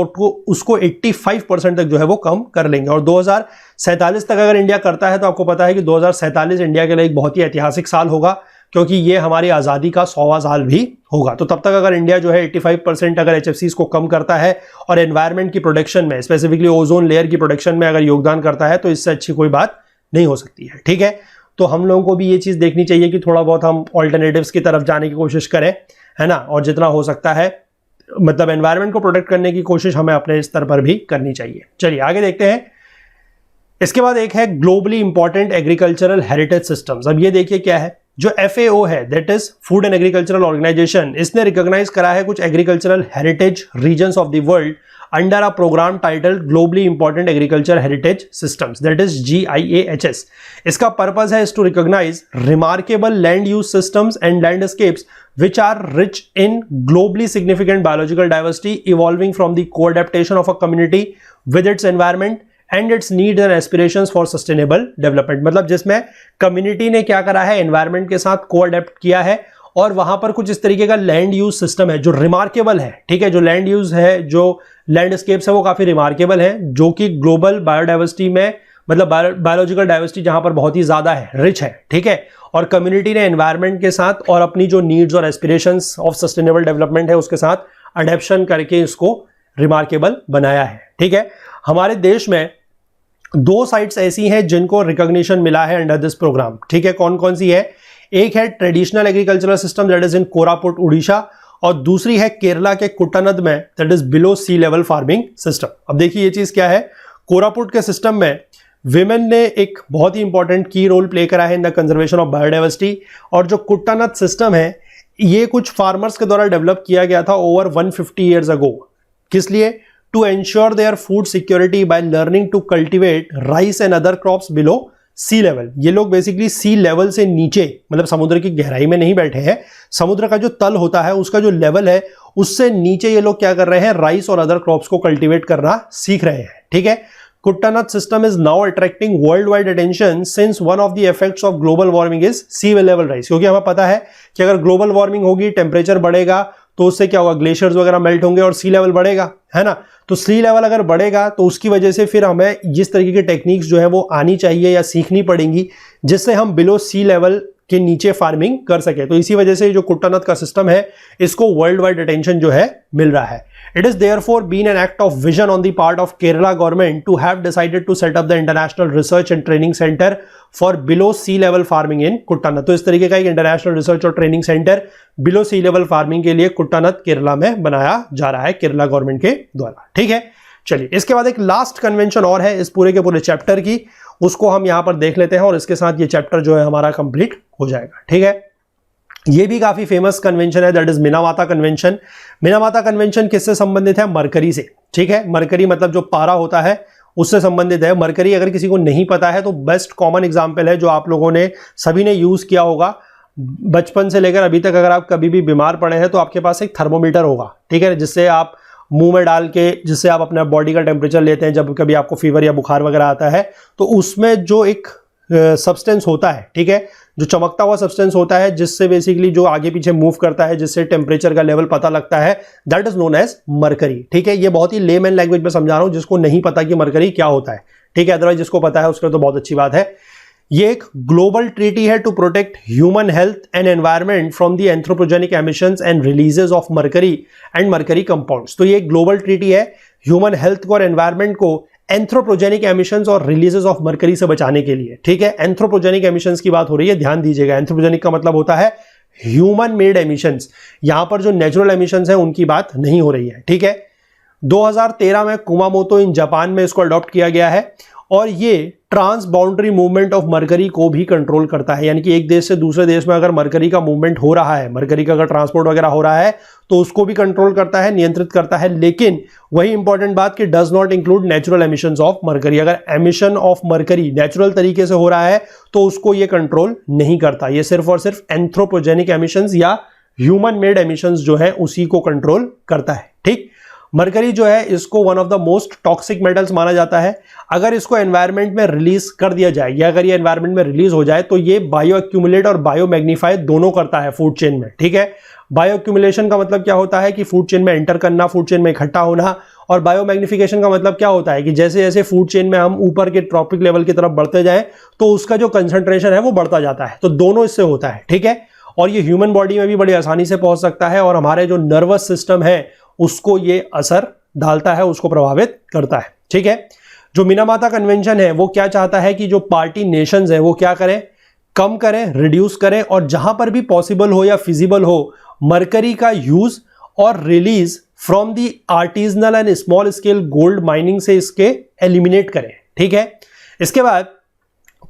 उसको 85% तक जो है वो कम कर लेंगे। और 2047 तक अगर इंडिया करता है तो आपको पता है कि 2047 इंडिया के लिए एक बहुत ही ऐतिहासिक साल होगा, क्योंकि ये हमारी आज़ादी का 100वां साल भी होगा। तो तब तक अगर इंडिया जो है 85% अगर HFCs को कम करता है और एनवायरनमेंट की प्रोटेक्शन में, स्पेसिफिकली ओजोन लेयर की प्रोटेक्शन में अगर योगदान करता है, तो इससे अच्छी कोई बात नहीं हो सकती है। ठीक है, तो हम लोगों को भी ये चीज़ देखनी चाहिए कि थोड़ा बहुत हम ऑल्टरनेटिव्स की तरफ जाने की कोशिश करें, है ना, और जितना हो सकता है मतलब एनवायरनमेंट को प्रोटेक्ट करने की कोशिश हमें अपने स्तर पर भी करनी चाहिए। चलिए आगे देखते हैं। इसके बाद एक है globally important agricultural heritage systems. अब ये देखिए क्या है, जो FAO है, that is food and agricultural organization, इसने रिकॉग्नाइज करा है कुछ agricultural heritage regions of the world under a programme titled globally important agriculture heritage systems, that is GIAHS। इसका पर्पस है to recognize remarkable land use systems and landscapes which are rich in globally significant biological diversity evolving from the co-adaptation of a community with its environment and its needs and aspirations for sustainable development। मतलब जिसमें community ने क्या करा है, environment के साथ को-अडेप्ट किया है और वहां पर कुछ इस तरीके का लैंड यूज सिस्टम है जो रिमार्केबल है, ठीक है, जो लैंड यूज है, जो लैंडस्केप्स है वो काफी रिमार्केबल है, जो कि ग्लोबल बायोडाइवर्सिटी में, मतलब बायोलॉजिकल डाइवर्सिटी जहां पर बहुत ही ज्यादा है, रिच है, ठीक है, और कम्युनिटी ने एनवायरनमेंट के साथ और अपनी जो नीड्स और एस्पिरेशंस ऑफ सस्टेनेबल डेवलपमेंट है उसके साथ अडेप्शन करके इसको रिमार्केबल बनाया है, ठीक है। हमारे देश में 2 साइट्स ऐसी हैं जिनको रिकॉग्निशन मिला है अंडर दिस प्रोग्राम, ठीक है। कौन कौन सी है? एक है traditional agricultural system that is in Koraput Orissa, और दूसरी है केरला के कुट्टानद में that is below sea level farming system. अब देखिए ये चीज क्या है, कोरापुट के सिस्टम में विमेन ने एक बहुत ही इंपॉर्टेंट की रोल प्ले करा है in the conservation of biodiversity, और जो कुट्टानद सिस्टम है ये कुछ फार्मर्स के द्वारा डेवलप किया गया था ओवर 150 ईयर्स अगो। किस लिए? To ensure their food security by learning to cultivate rice and other crops below sea level. ये लोग बेसिकली सी लेवल से नीचे, मतलब समुद्र की गहराई में नहीं बैठे हैं, समुद्र का जो तल होता है उसका जो लेवल है उससे नीचे ये लोग क्या कर रहे हैं, राइस और अदर क्रॉप्स को कल्टिवेट करना सीख रहे हैं, ठीक है। Kuttanak system is now attracting worldwide attention since one of the effects of global warming is sea level rise। क्योंकि हमें पता है कि अगर ग्लोबल वार्मिंग होगी, टेम्परेचर बढ़ेगा, तो उससे क्या होगा, ग्लेशियर्स वगैरह मेल्ट होंगे और सी लेवल बढ़ेगा, है ना। तो सी लेवल अगर बढ़ेगा तो उसकी वजह से फिर हमें जिस तरीके की टेक्निक्स जो है वो आनी चाहिए या सीखनी पड़ेंगी जिससे हम बिलो सी लेवल के नीचे फार्मिंग कर सके। तो इसी वजह से जो कुट्टानद का सिस्टम है इसको वर्ल्ड वाइड अटेंशन जो है मिल रहा है। It is therefore been an act of vision on the part of Kerala government to have decided to set up the International Research and Training Center for below sea level farming in कुट्टानद। तो इस तरीके का एक international research और training centre below sea level farming के लिए कुट्टानद केरला में बनाया जा रहा है केरला गवर्नमेंट के द्वारा, ठीक है। चलिए इसके बाद एक लास्ट कन्वेंशन और है इस पूरे के पूरे चैप्टर की, उसको हम यहां पर देख लेते हैं और इसके साथ ये चैप्टर जो है हमारा कंप्लीट हो जाएगा, ठीक है। ये भी काफी फेमस कन्वेंशन है, दैट इज मिनामाता कन्वेंशन। मिनामाता कन्वेंशन किससे संबंधित है? मरकरी से, ठीक है। मरकरी मतलब जो पारा होता है उससे संबंधित है। मरकरी अगर किसी को नहीं पता है तो बेस्ट कॉमन एग्जांपल है जो आप लोगों ने सभी ने यूज किया होगा बचपन से लेकर अभी तक। अगर आप कभी भी बीमार पड़े हैं तो आपके पास एक थर्मोमीटर होगा, ठीक है, जिससे आप मुंह में डाल के, जिससे आप अपना बॉडी का टेम्परेचर लेते हैं जब कभी आपको फीवर या बुखार वगैरह आता है। तो उसमें जो एक सब्सटेंस होता है, ठीक है, जो चमकता हुआ सब्सटेंस होता है जिससे बेसिकली जो आगे पीछे मूव करता है, जिससे टेम्परेचर का लेवल पता लगता है, that is known as mercury, ठीक है। ये बहुत ही लेमैन लैंग्वेज में समझा रहा हूं जिसको नहीं पता कि मरकरी क्या होता है, ठीक है। अदरवाइज जिसको पता है उसके लिए तो बहुत अच्छी बात है। ये एक ग्लोबल ट्रीटी है to protect human health and environment from the anthropogenic emissions and releases of mercury and mercury compounds. तो ये एक ग्लोबल ट्रीटी है ह्यूमन हेल्थ को और एनवायरनमेंट को एंथ्रोपोजेनिक एमिशंस और रिलीजेस ऑफ मरकरी से बचाने के लिए, ठीक है। एंथ्रोपोजेनिक एमिशंस की बात हो रही है, ध्यान दीजिएगा। एंथ्रोपोजेनिक का मतलब होता है ह्यूमन मेड एमिशंस, यहां पर जो नेचुरल एमिशंस है उनकी बात नहीं हो रही है, ठीक है। 2013 में कुमामोतो इन जापान में इसको अडॉप्ट किया गया है और ये transboundary movement of mercury को भी कंट्रोल करता है। यानी कि एक देश से दूसरे देश में अगर मरकरी का मूवमेंट हो रहा है, मरकरी का अगर ट्रांसपोर्ट वगैरह हो रहा है तो उसको भी कंट्रोल करता है, नियंत्रित करता है। लेकिन वही इंपॉर्टेंट बात कि does not include natural emissions of mercury. अगर एमिशन ऑफ मरकरी नेचुरल तरीके से हो रहा है तो उसको ये कंट्रोल नहीं करता। ये सिर्फ और सिर्फ एंथ्रोपोजेनिक एमिशंस या ह्यूमन मेड एमिशंस जो है उसी को कंट्रोल करता है, ठीक। मरकरी जो है इसको one of the most toxic metals माना जाता है। अगर इसको एनवायरनमेंट में रिलीज कर दिया जाए या अगर ये एनवायरनमेंट में रिलीज हो जाए तो ये बायो एक्यूमुलेट और बायो मैग्नीफाई दोनों करता है फूड चेन में, ठीक है। बायो एक्यूमुलेशन का मतलब क्या होता है कि फूड चेन में एंटर करना, फूड चेन में इकट्ठा होना, और बायो मैग्निफिकेशन का मतलब क्या होता है कि जैसे जैसे फूड चेन में हम ऊपर के ट्रॉपिक लेवल की तरफ बढ़ते जाएं तो उसका जो कंसंट्रेशन है वो बढ़ता जाता है। तो दोनों इससे होता है, ठीक है। और ये ह्यूमन बॉडी में भी बड़ी आसानी से पहुंच सकता है और हमारे जो नर्वस सिस्टम है उसको ये असर डालता है, उसको प्रभावित करता है, ठीक है। जो मिनामाता कन्वेंशन है वो क्या चाहता है कि जो पार्टी नेशंस हैं वो क्या करें, कम करें, रिड्यूस करें, और जहां पर भी पॉसिबल हो या फिजिबल हो मरकरी का यूज और release from the artisanal and small scale gold mining से इसके एलिमिनेट करें, ठीक है। इसके बाद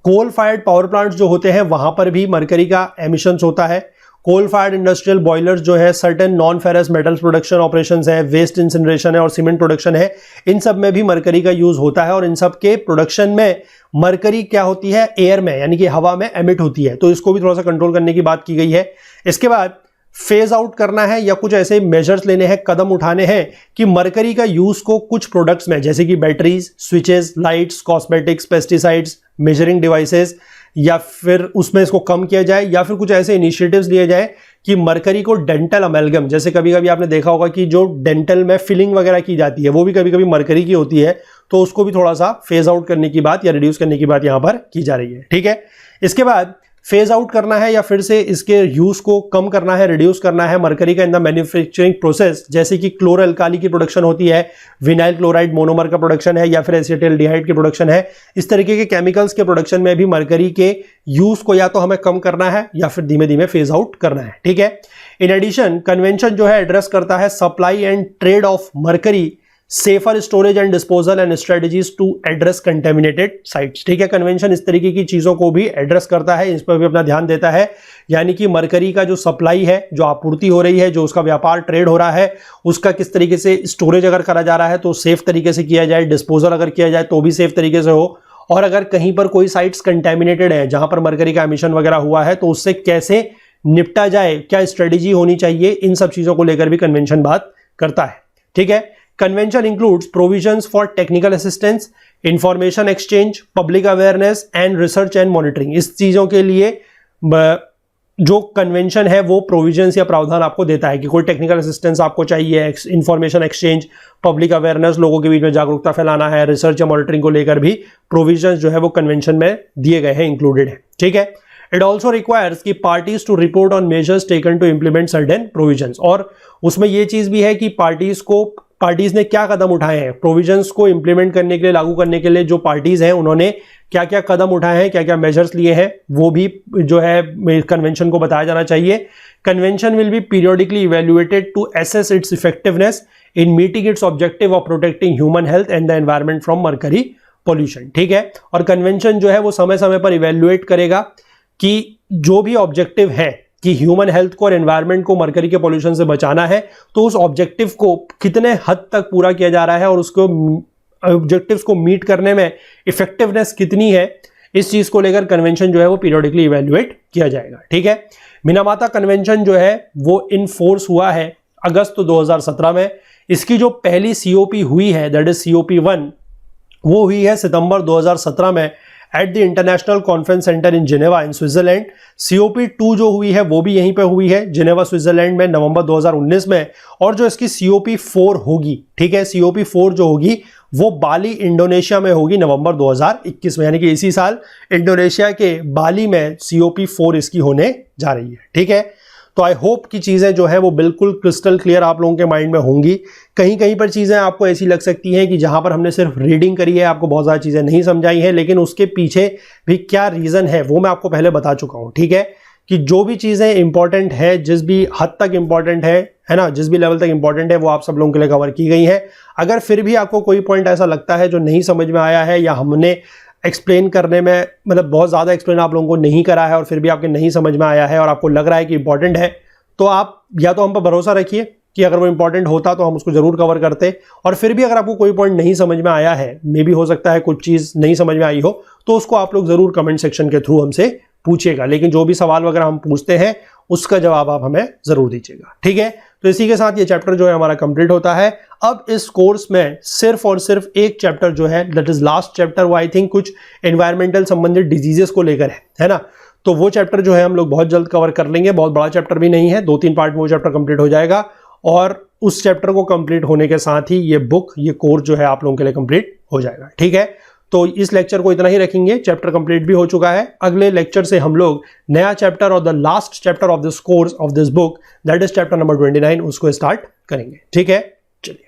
कोल फायर्ड पावर प्लांट्स जो होते हैं वहां पर भी मरकरी का एमिशंस होता है। कोल फायर्ड इंडस्ट्रियल बॉयलर्स जो है, certain non ferrous metals production operations है, वेस्ट इंसिनरेशन है और सीमेंट प्रोडक्शन है, इन सब में भी मरकरी का यूज होता है। और इन सब के प्रोडक्शन में मरकरी क्या होती है, एयर में यानी कि हवा में एमिट होती है, तो इसको भी थोड़ा सा कंट्रोल करने की बात की गई है। इसके बाद फेज आउट करना है या कुछ ऐसे मेजर्स लेने हैं, कदम उठाने हैं कि मरकरी का यूज को कुछ प्रोडक्ट्स में, जैसे कि batteries, switches, lights, cosmetics, pesticides, measuring devices, या फिर उसमें इसको कम किया जाए, या फिर कुछ ऐसे इनिशिएटिव्स लिए जाए कि मरकरी को डेंटल अमेलगम, जैसे कभी कभी आपने देखा होगा कि जो डेंटल में फिलिंग वगैरह की जाती है वो भी कभी कभी मरकरी की होती है, तो उसको भी थोड़ा सा फेज आउट करने की बात या रिड्यूस करने की बात यहां पर की जा रही है। ठीक है, इसके बाद फेज आउट करना है या फिर से इसके यूज को कम करना है, रिड्यूस करना है मरकरी का इन द मैन्युफैक्चरिंग प्रोसेस, जैसे कि क्लोरो अल्काली की प्रोडक्शन होती है, विनाइल क्लोराइड मोनोमर का प्रोडक्शन है, या फिर एसिटाल्डिहाइड की प्रोडक्शन है। इस तरीके के केमिकल्स के प्रोडक्शन में भी मरकरी के यूज को या तो हमें कम करना है या फिर धीमे धीमे फेज आउट करना है। ठीक है, इन एडिशन कन्वेंशन जो है एड्रेस करता है supply and trade of mercury, safer storage and disposal and strategies to address contaminated sites. ठीक है, कन्वेंशन इस तरीके की चीजों को भी एड्रेस करता है, इस पर भी अपना ध्यान देता है, यानी कि मरकरी का जो सप्लाई है, जो आपूर्ति हो रही है, जो उसका व्यापार ट्रेड हो रहा है, उसका किस तरीके से स्टोरेज अगर करा जा रहा है तो सेफ तरीके से किया जाए, डिस्पोजल अगर किया जाए तो भी सेफ तरीके से हो, और अगर कहीं पर कोई साइट्स कंटेमिनेटेड है जहां पर मरकरी का एमिशन वगैरह हुआ है तो उससे कैसे निपटा जाए, क्या स्ट्रेटेजी होनी चाहिए, इन सब चीजों को लेकर भी कन्वेंशन बात करता है। ठीक है, convention includes provisions for technical assistance, information exchange, public awareness and research and monitoring. इस चीजों के लिए जो कन्वेंशन है वो प्रोविजंस या प्रावधान आपको देता है कि कोई टेक्निकल असिस्टेंस आपको चाहिए, इंफॉर्मेशन एक्सचेंज, पब्लिक अवेयरनेस, लोगों के बीच में जागरूकता फैलाना है, रिसर्च या मॉनिटरिंग को लेकर भी प्रोविजंस जो है वो कन्वेंशन में दिए गए हैं, इंक्लूडेड है। ठीक है, इट ऑल्सो रिक्वायर्स कि parties to report on measures taken to implement certain provisions, और उसमें यह चीज भी है कि पार्टीज ने क्या कदम उठाए हैं प्रोविजंस को इंप्लीमेंट करने के लिए, लागू करने के लिए। जो पार्टीज हैं उन्होंने क्या क्या कदम उठाए हैं, क्या क्या मेजर्स लिए हैं, वो भी जो है कन्वेंशन को बताया जाना चाहिए। Convention will be periodically evaluated to assess its effectiveness in meeting its objective of protecting human health and the environment from mercury pollution. ठीक है, और कन्वेंशन जो है वो समय समय पर इवेल्युएट करेगा कि जो भी ऑब्जेक्टिव है कि ह्यूमन हेल्थ को और एनवायरनमेंट को मरकरी के पोल्यूशन से बचाना है, तो उस ऑब्जेक्टिव को कितने हद तक पूरा किया जा रहा है और उसको ऑब्जेक्टिव्स को मीट करने में इफेक्टिवनेस कितनी है, इस चीज को लेकर कन्वेंशन जो है वो पीरियडिकली इवैल्यूएट किया जाएगा। ठीक है, मिनामाता कन्वेंशन जो है वो इन फोर्स हुआ है अगस्त 2017 में। इसकी जो पहली सीओपी हुई है, दैट इज COP 1, वो हुई है सितंबर 2017 में at the international conference centre in Geneva in Switzerland. COP 2 जो हुई है वो भी यहीं पे हुई है जिनेवा स्विट्जरलैंड में नवंबर 2019 में। और जो इसकी COP 4 होगी, ठीक है, COP 4 जो होगी वो बाली इंडोनेशिया में होगी नवंबर 2021 में, यानी कि इसी साल इंडोनेशिया के बाली में COP 4 इसकी होने जा रही है। ठीक है, तो आई होप कि चीज़ें जो है वो बिल्कुल क्रिस्टल क्लियर आप लोगों के माइंड में होंगी। कहीं कहीं पर चीज़ें आपको ऐसी लग सकती हैं कि जहां पर हमने सिर्फ रीडिंग करी है, आपको बहुत ज़्यादा चीज़ें नहीं समझाई हैं, लेकिन उसके पीछे भी क्या रीज़न है वो मैं आपको पहले बता चुका हूँ। ठीक है, कि जो भी चीज़ें इंपॉर्टेंट है, जिस भी हद तक इंपॉर्टेंट है ना, जिस भी लेवल तक इंपॉर्टेंट है वो आप सब लोगों के लिए कवर की गई है। अगर फिर भी आपको कोई पॉइंट ऐसा लगता है जो नहीं समझ में आया है या हमने एक्सप्लेन करने में मतलब बहुत ज़्यादा एक्सप्लेन आप लोगों को नहीं करा है और फिर भी आपके नहीं समझ में आया है और आपको लग रहा है कि इंपॉर्टेंट है, तो आप या तो हम पर भरोसा रखिए कि अगर वो इंपॉर्टेंट होता तो हम उसको जरूर कवर करते, और फिर भी अगर आपको कोई पॉइंट नहीं समझ में आया है, मे भी हो सकता है कुछ चीज़ नहीं समझ में आई हो, तो उसको आप लोग जरूर कमेंट सेक्शन के थ्रू हमसे पूछिएगा। लेकिन जो भी सवाल वगैरह हम पूछते हैं उसका जवाब आप हमें जरूर दीजिएगा। ठीक है, तो इसी के साथ ये चैप्टर जो है हमारा कंप्लीट होता है। अब इस कोर्स में सिर्फ और सिर्फ एक चैप्टर जो है, दैट इज लास्ट चैप्टर, वो आई थिंक कुछ एनवायरमेंटल संबंधित डिजीजेस को लेकर है ना, तो वो चैप्टर जो है हम लोग बहुत जल्द कवर कर लेंगे। बहुत बड़ा चैप्टर भी नहीं है, 2-3 पार्ट में वो चैप्टर कंप्लीट हो जाएगा, और उस चैप्टर को कंप्लीट होने के साथ ही ये बुक, ये कोर्स जो है आप लोगों के लिए कंप्लीट हो जाएगा। ठीक है, तो इस लेक्चर को इतना ही रखेंगे, चैप्टर कंप्लीट भी हो चुका है। अगले लेक्चर से हम लोग नया चैप्टर और the last chapter of this course of this book, that is chapter number 29, उसको स्टार्ट करेंगे। ठीक है, चलिए,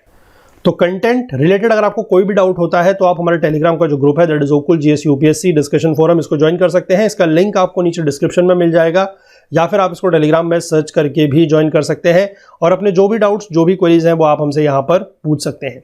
तो कंटेंट रिलेटेड अगर आपको कोई भी डाउट होता है तो आप हमारे टेलीग्राम का जो ग्रुप है, दैट इज ओकुल GS UPSC डिस्कशन फोरम, इसको ज्वाइन कर सकते हैं। इसका लिंक आपको नीचे डिस्क्रिप्शन में मिल जाएगा, या फिर आप इसको टेलीग्राम में सर्च करके भी ज्वाइन कर सकते हैं और अपने जो भी डाउट्स, जो भी क्वेरीज हैं वो आप हमसे यहाँ पर पूछ सकते हैं।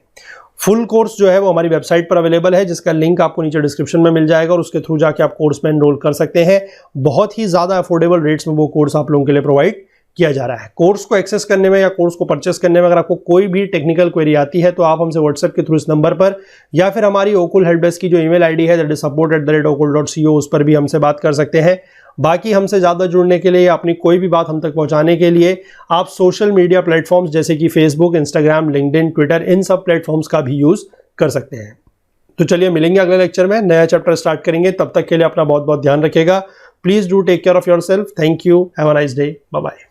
फुल कोर्स जो है वो हमारी वेबसाइट पर अवेलेबल है, जिसका लिंक आपको नीचे डिस्क्रिप्शन में मिल जाएगा और उसके थ्रू जाके आप कोर्स में एनरोल कर सकते हैं। बहुत ही ज़्यादा अफोर्डेबल रेट्स में वो कोर्स आप लोगों के लिए प्रोवाइड किया जा रहा है। कोर्स को एक्सेस करने में या कोर्स को परचेस करने में अगर आपको कोई भी टेक्निकल क्वेरी आती है तो आप हमसे व्हाट्सएप के थ्रू इस नंबर पर या फिर हमारी ओकुल हेल्प डेस्क की जो ईमेल आईडी है दैट इज support@okul.co उस पर भी हमसे बात कर सकते हैं। बाकी हमसे ज़्यादा जुड़ने के लिए, अपनी कोई भी बात हम तक पहुंचाने के लिए आप सोशल मीडिया प्लेटफॉर्म्स जैसे कि फेसबुक, इंस्टाग्राम, लिंक्डइन, ट्विटर, इन सब प्लेटफॉर्म्स का भी यूज़ कर सकते हैं। तो चलिए मिलेंगे अगले लेक्चर में, नया चैप्टर स्टार्ट करेंगे। तब तक के लिए अपना बहुत बहुत ध्यान रखिएगा। Please do take care of yourself. Thank you. Have a nice day. Bye bye.